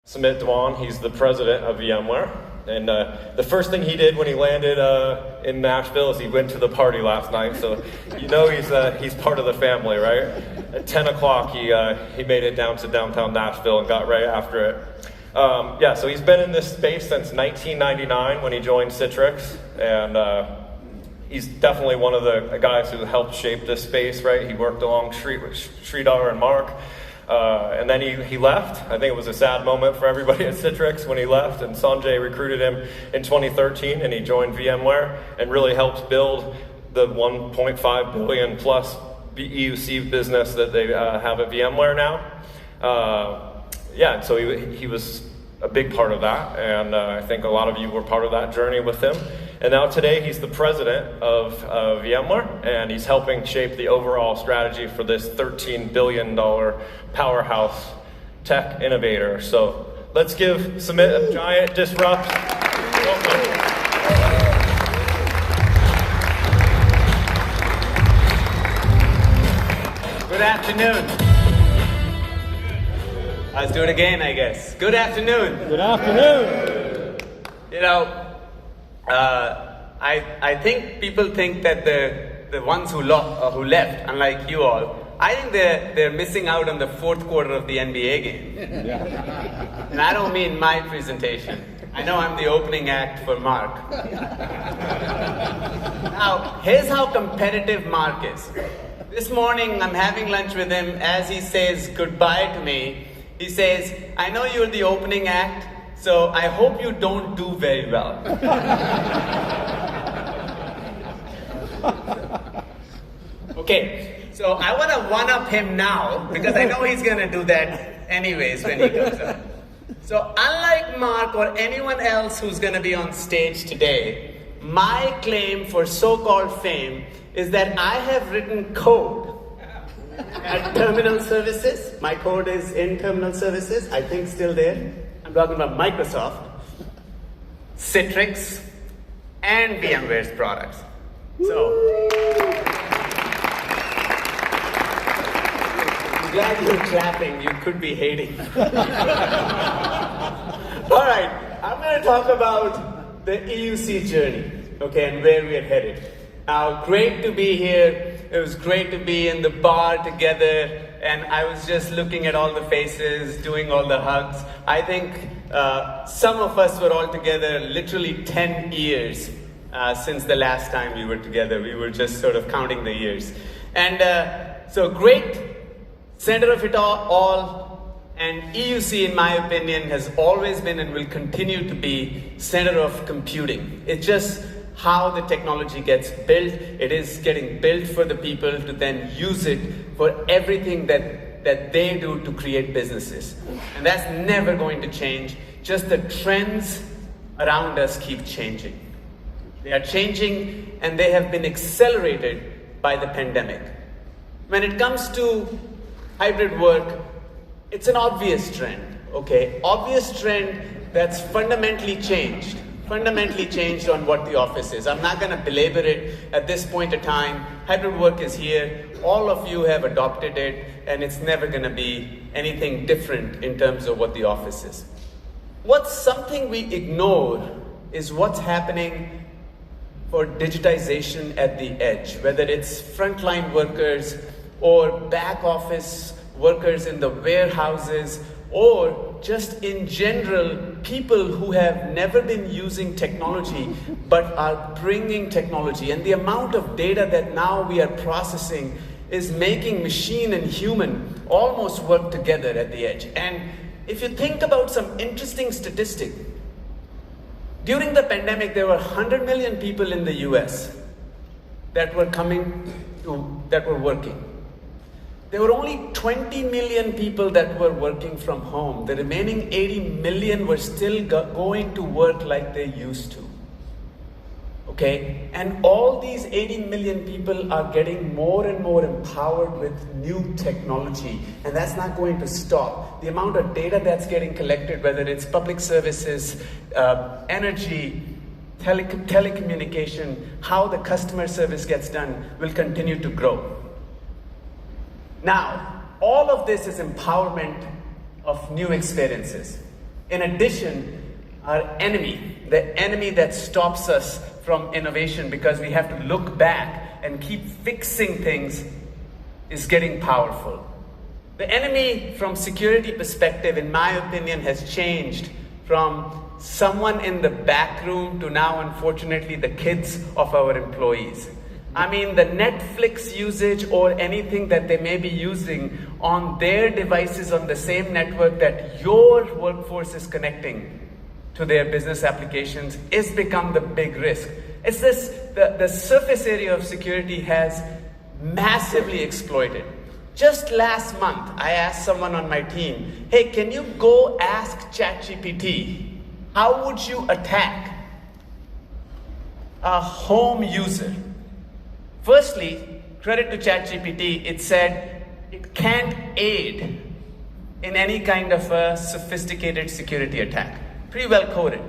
Sumit Dhawan, he's the president of VMware. And the first thing he did when he landed in Nashville is he went to the party last night. So you know he's part of the family, right? At 10 o'clock, he made it down to downtown Nashville and got right after it. Yeah, so he's been in this space since 1999 when he joined Citrix. And he's definitely one of the guys who helped shape this space, right? He worked along Sridhar and Mark. And then he left. I think it was a sad moment for everybody at Citrix when he left, and Sanjay recruited him in 2013, and he joined VMware and really helped build the 1.5 billion plus EUC business that they have at VMware now. Yeah, and so he was a big part of that, and I think a lot of you were part of that journey with him. And now today he's the president of VMware, and he's helping shape the overall strategy for this $13 billion powerhouse tech innovator. So let's give Sumit a giant disrupt. Good afternoon. Let's do it again, I guess. Good afternoon. Good afternoon. You know, I think people think that the ones who left, unlike you all, I think they're missing out on the fourth quarter of the NBA game. Yeah. And I don't mean my presentation. I know I'm the opening act for Mark. Now, here's how competitive Mark is. This morning, I'm having lunch with him. As he says goodbye to me, he says, I know you're the opening act, so I hope you don't do very well. Okay, so I want to one-up him now, because I know he's going to do that anyways when he comes up. So unlike Mark or anyone else who's going to be on stage today, my claim for so-called fame is that I have written code at Terminal Services. My code is in Terminal Services, I think still there. I'm talking about Microsoft, Citrix, and VMware's products. So, I'm glad you're clapping, you could be hating. All right, I'm going to talk about the EUC journey, okay, and where we are headed. Now, great to be here. It was great to be in the bar together, and I was just looking at all the faces, doing all the hugs. I think some of us were all together literally 10 years since the last time we were together. We were just sort of counting the years. And so great, center of it all, and EUC, in my opinion, has always been and will continue to be center of computing. It's just how the technology gets built. It is getting built for the people to then use it for everything that they do to create businesses. And that's never going to change. Just the trends around us keep changing. They are changing, and they have been accelerated by the pandemic. When it comes to hybrid work, it's an obvious trend, okay? Obvious trend that's fundamentally changed on what the office is. I'm not going to belabor it at this point in time. Hybrid work is here. All of you have adopted it, and it's never going to be anything different in terms of what the office is. What's something we ignore is what's happening for digitization at the edge, whether it's frontline workers or back office workers in the warehouses, or just in general, people who have never been using technology but are bringing technology. And the amount of data that now we are processing is making machine and human almost work together at the edge. And if you think about some interesting statistic, during the pandemic, there were 100 million people in the US that were working. There were only 20 million people that were working from home. The remaining 80 million were still going to work like they used to. Okay? And all these 80 million people are getting more and more empowered with new technology. And that's not going to stop. The amount of data that's getting collected, whether it's public services, energy, telecommunication, how the customer service gets done, will continue to grow. Now, all of this is empowerment of new experiences. In addition, our enemy, the enemy that stops us from innovation because we have to look back and keep fixing things, is getting powerful. The enemy from security perspective, in my opinion, has changed from someone in the back room to now, unfortunately, the kids of our employees. I mean, the Netflix usage or anything that they may be using on their devices on the same network that your workforce is connecting to their business applications is become the big risk. It's this, the surface area of security has massively exploited. Just last month, I asked someone on my team, hey, can you go ask ChatGPT, how would you attack a home user? Firstly, credit to ChatGPT, it said it can't aid in any kind of a sophisticated security attack. Pretty well coded.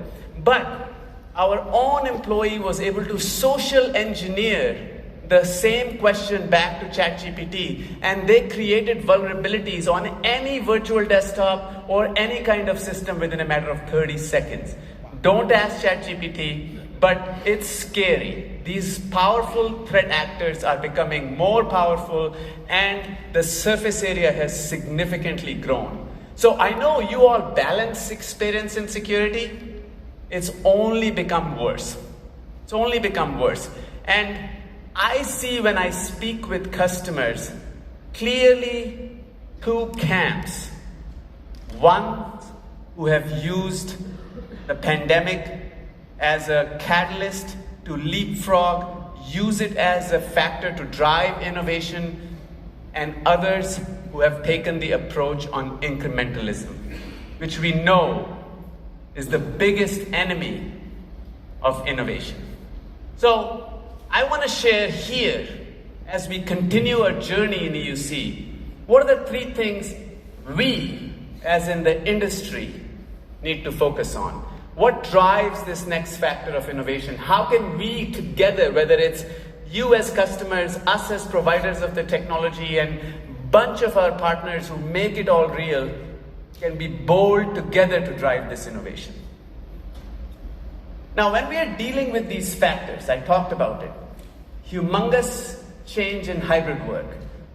But our own employee was able to social engineer the same question back to ChatGPT, and they created vulnerabilities on any virtual desktop or any kind of system within a matter of 30 seconds. Don't ask ChatGPT, but it's scary. These powerful threat actors are becoming more powerful, and the surface area has significantly grown. So I know you all balance experience in security. It's only become worse. It's only become worse. And I see when I speak with customers, clearly two camps. One who have used the pandemic as a catalyst to leapfrog, use it as a factor to drive innovation, and others who have taken the approach on incrementalism, which we know is the biggest enemy of innovation. So I want to share here, as we continue our journey in EUC, what are the three things we, as in the industry, need to focus on? What drives this next factor of innovation? How can we together, whether it's you as customers, us as providers of the technology, and bunch of our partners who make it all real, can be bold together to drive this innovation? Now, when we are dealing with these factors, I talked about it, humongous change in hybrid work,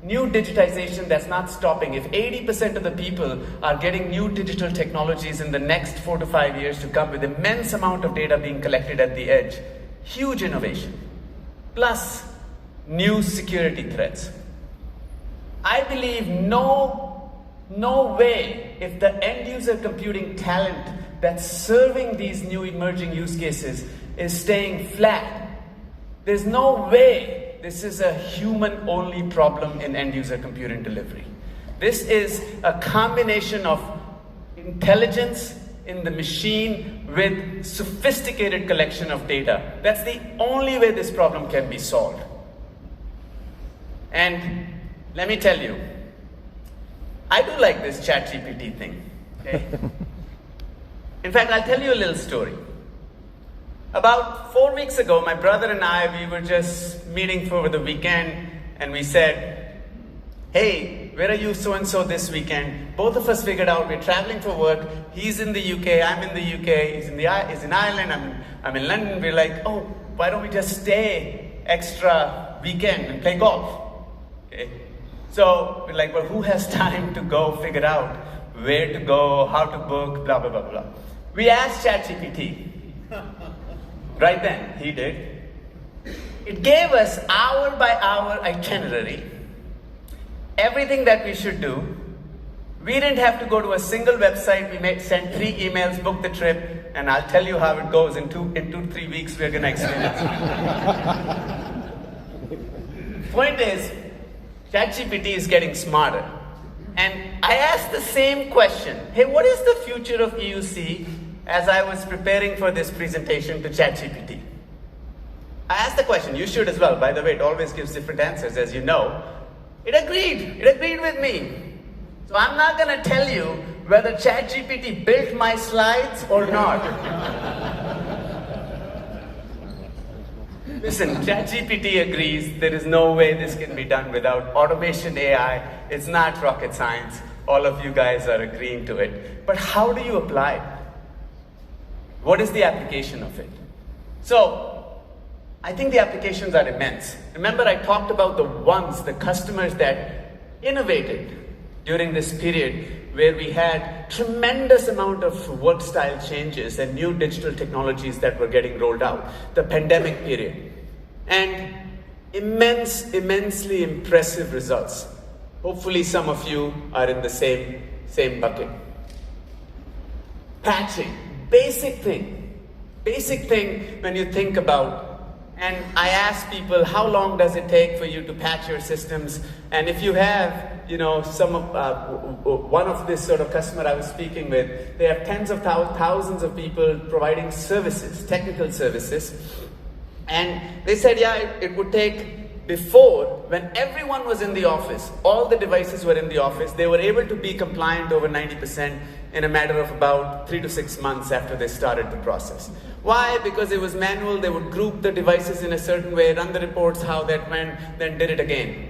new digitization that's not stopping. If 80% of the people are getting new digital technologies in the next 4 to 5 years to come, with immense amount of data being collected at the edge, huge innovation, plus new security threats. I believe no way, if the end user computing talent that's serving these new emerging use cases is staying flat, there's no way this is a human-only problem in end-user computing delivery. This is a combination of intelligence in the machine with sophisticated collection of data. That's the only way this problem can be solved. And let me tell you, I do like this ChatGPT thing, okay? In fact, I'll tell you a little story. About 4 weeks ago, my brother and I, we were just meeting for the weekend, and we said, hey, where are you so-and-so this weekend? Both of us figured out we're traveling for work. He's in the UK, I'm in the UK, he's in Ireland, I'm in London. We're like, oh, why don't we just stay extra weekend and play golf? Okay. So we're like, well, who has time to go figure out where to go, how to book, blah, blah, blah, blah. We asked ChatGPT. Right then, he did. It gave us hour by hour itinerary, everything that we should do. We didn't have to go to a single website. We sent 3 emails, book the trip, and I'll tell you how it goes. In 2-3 weeks, we're going to experience it. Point is, ChatGPT is getting smarter. And I asked the same question. Hey, what is the future of EUC? As I was preparing for this presentation to ChatGPT, I asked the question. You should as well. By the way, it always gives different answers, as you know. It agreed with me. So I'm not going to tell you whether ChatGPT built my slides or not. Listen, ChatGPT agrees there is no way this can be done without automation AI. It's not rocket science. All of you guys are agreeing to it. But how do you apply it? What is the application of it? So, I think the applications are immense. Remember, I talked about the customers that innovated during this period where we had tremendous amount of work style changes and new digital technologies that were getting rolled out, the pandemic period. And immensely impressive results. Hopefully some of you are in the same bucket. Patching, basic thing when you think about. And I ask people, how long does it take for you to patch your systems? And if you have, one of this sort of customer I was speaking with, they have tens of thousands of people providing services, technical services. And they said, yeah, it would take, before, when everyone was in the office, all the devices were in the office, they were able to be compliant over 90% in a matter of about 3 to 6 months after they started the process. Why? Because it was manual, they would group the devices in a certain way, run the reports, how that went, then did it again.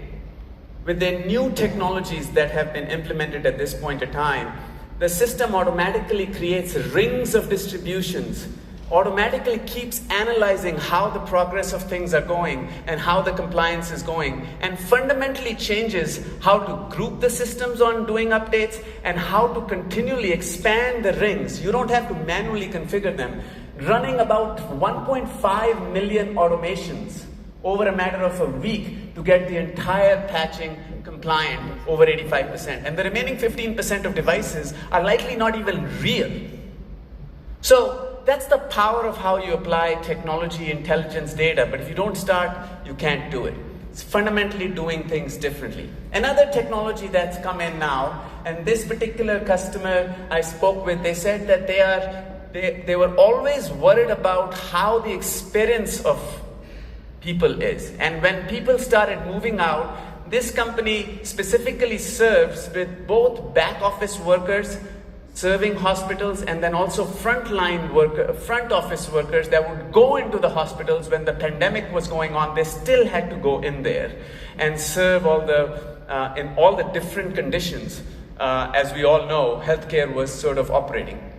With the new technologies that have been implemented at this point in time, the system automatically creates rings of distributions, automatically keeps analyzing how the progress of things are going and how the compliance is going, and fundamentally changes how to group the systems on doing updates and how to continually expand the rings. You don't have to manually configure them. Running about 1.5 million automations over a matter of a week to get the entire patching compliant over 85%. And the remaining 15% of devices are likely not even real. So that's the power of how you apply technology, intelligence, data. But if you don't start, you can't do it. It's fundamentally doing things differently. Another technology that's come in now, and this particular customer I spoke with, they said that they were always worried about how the experience of people is. And when people started moving out, this company specifically serves with both back office workers, serving hospitals, and then also front office workers that would go into the hospitals when the pandemic was going on. They still had to go in there and serve in all the different conditions. As we all know, healthcare was sort of operating.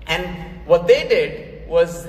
And what they did was,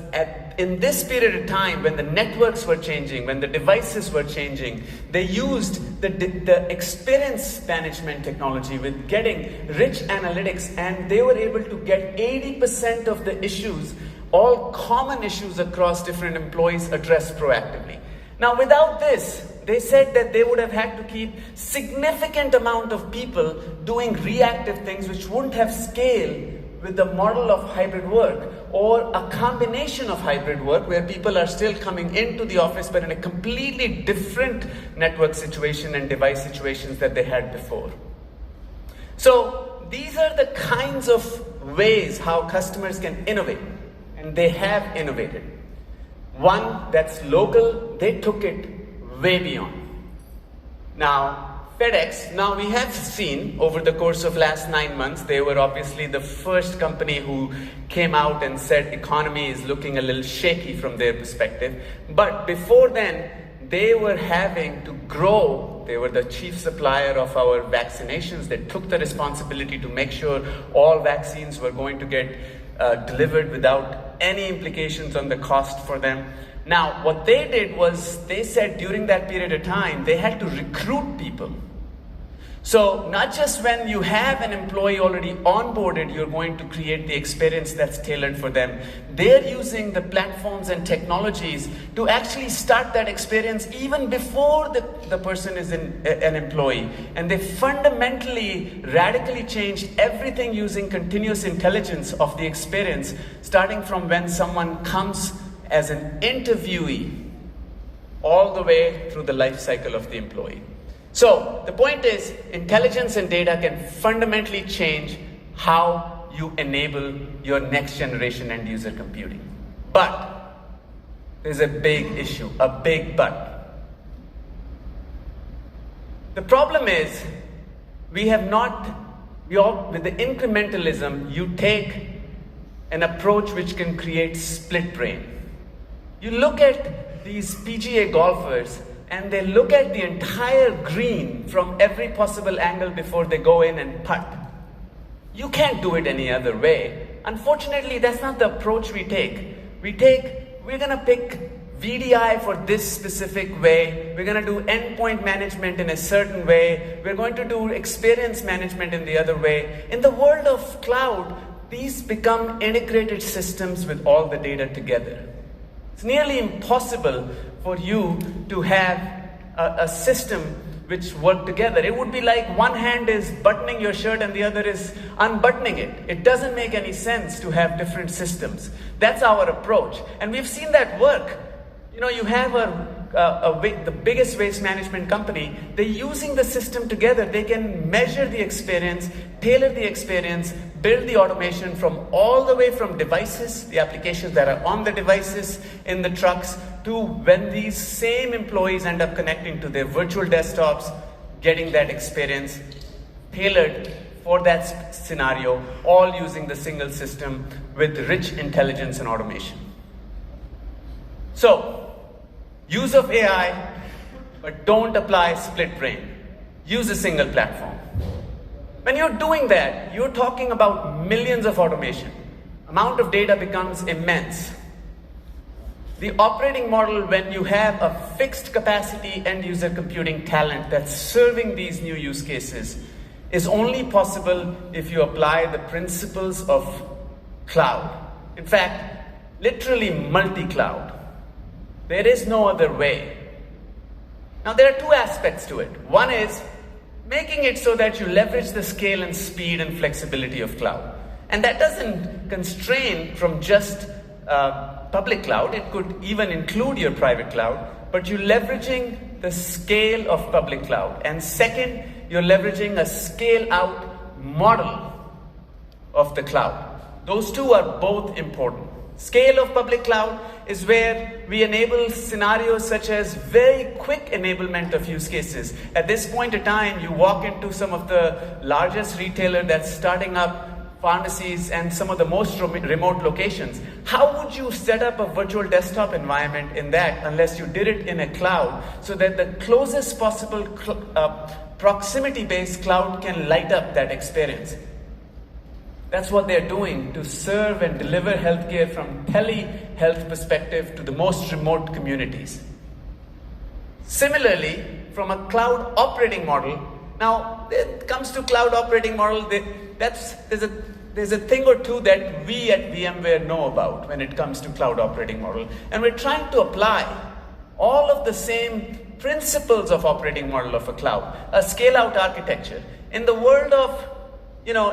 in this period of time, when the networks were changing, when the devices were changing, they used the experience management technology with getting rich analytics, and they were able to get 80% of the issues, all common issues across different employees, addressed proactively. Now, without this, they said that they would have had to keep significant amount of people doing reactive things which wouldn't have scale with the model of hybrid work, or a combination of hybrid work where people are still coming into the office but in a completely different network situation and device situations that they had before. So these are the kinds of ways how customers can innovate, and they have innovated. One that's local, they took it way beyond. Now, FedEx, now we have seen over the course of last 9 months, they were obviously the first company who came out and said economy is looking a little shaky from their perspective. But before then, they were having to grow. They were the chief supplier of our vaccinations. They took the responsibility to make sure all vaccines were going to get delivered without any implications on the cost for them. Now, what they did was, they said during that period of time, they had to recruit people. So, not just when you have an employee already onboarded, you're going to create the experience that's tailored for them. They're using the platforms and technologies to actually start that experience even before the person is an employee. And they fundamentally, radically changed everything using continuous intelligence of the experience, starting from when someone comes as an interviewee, all the way through the life cycle of the employee. So, the point is, intelligence and data can fundamentally change how you enable your next generation end user computing. But, there's a big issue, a big but. The problem is, with the incrementalism, you take an approach which can create split brain. You look at these PGA golfers, and they look at the entire green from every possible angle before they go in and putt. You can't do it any other way Unfortunately, that's not the approach we take. We're gonna pick VDI for this specific way. We're going to do endpoint management in a certain way. We're going to do experience management in the other way. In the world of cloud, these become integrated systems with all the data together. It's nearly impossible for you to have a system which work together. It would be like one hand is buttoning your shirt and the other is unbuttoning it. It doesn't make any sense to have different systems. That's our approach. And we've seen that work. You know, you have the biggest waste management company, they're using the system together. They can measure the experience, tailor the experience, build the automation from all the way from devices, the applications that are on the devices in the trucks, to when these same employees end up connecting to their virtual desktops, getting that experience tailored for that scenario, all using the single system with rich intelligence and automation. So, use of AI, but don't apply split brain. Use a single platform. When you're doing that, you're talking about millions of automation. Amount of data becomes immense. The operating model, when you have a fixed capacity end user computing talent that's serving these new use cases, is only possible if you apply the principles of cloud. In fact, literally multi-cloud. There is no other way. Now, there are two aspects to it. One is making it so that you leverage the scale and speed and flexibility of cloud. And that doesn't constrain from just public cloud. It could even include your private cloud, but you're leveraging the scale of public cloud. And second, you're leveraging a scale out model of the cloud. Those two are both important. Scale of public cloud is where we enable scenarios such as very quick enablement of use cases. At this point in time, you walk into some of the largest retailer that's starting up pharmacies and some of the most remote locations. How would you set up a virtual desktop environment in that unless you did it in a cloud so that the closest possible proximity-based cloud can light up that experience? That's what they're doing to serve and deliver healthcare from telehealth perspective to the most remote communities. Similarly, from a cloud operating model, now it comes to cloud operating model, there's a thing or two that we at VMware know about when it comes to cloud operating model. And we're trying to apply all of the same principles of operating model of a cloud, a scale out architecture. In the world of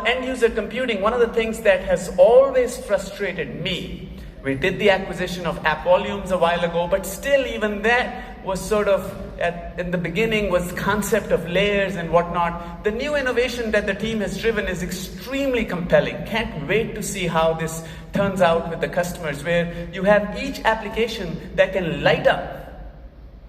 end user computing, one of the things that has always frustrated me, we did the acquisition of App Volumes a while ago, but still even that was sort of, in the beginning, was concept of layers and whatnot. The new innovation that the team has driven is extremely compelling. Can't wait to see how this turns out with the customers, where you have each application that can light up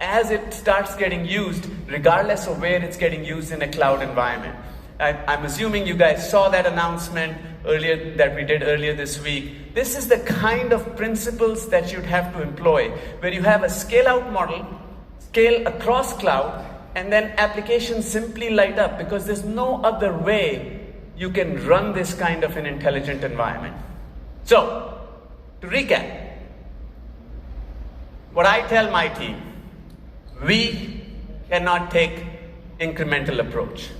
as it starts getting used, regardless of where it's getting used in a cloud environment. I'm assuming you guys saw that announcement that we did earlier this week. This is the kind of principles that you'd have to employ, where you have a scale-out model, scale across cloud, and then applications simply light up, because there's no other way you can run this kind of an intelligent environment. So, to recap, what I tell my team, we cannot take incremental approach.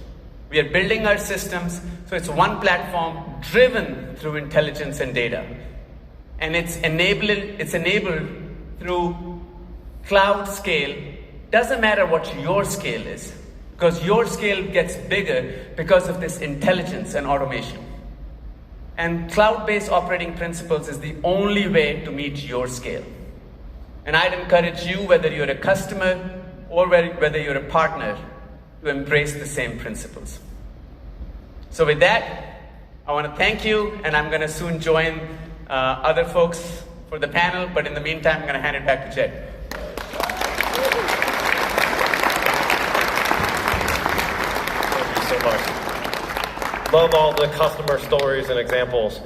We are building our systems, so it's one platform driven through intelligence and data. And it's enabled through cloud scale. Doesn't matter what your scale is, because your scale gets bigger because of this intelligence and automation. And cloud-based operating principles is the only way to meet your scale. And I'd encourage you, whether you're a customer or whether you're a partner, to embrace the same principles. So with that, I want to thank you, and I'm going to soon join other folks for the panel, but in the meantime, I'm going to hand it back to Jed. Thank you so much. Love all the customer stories and examples.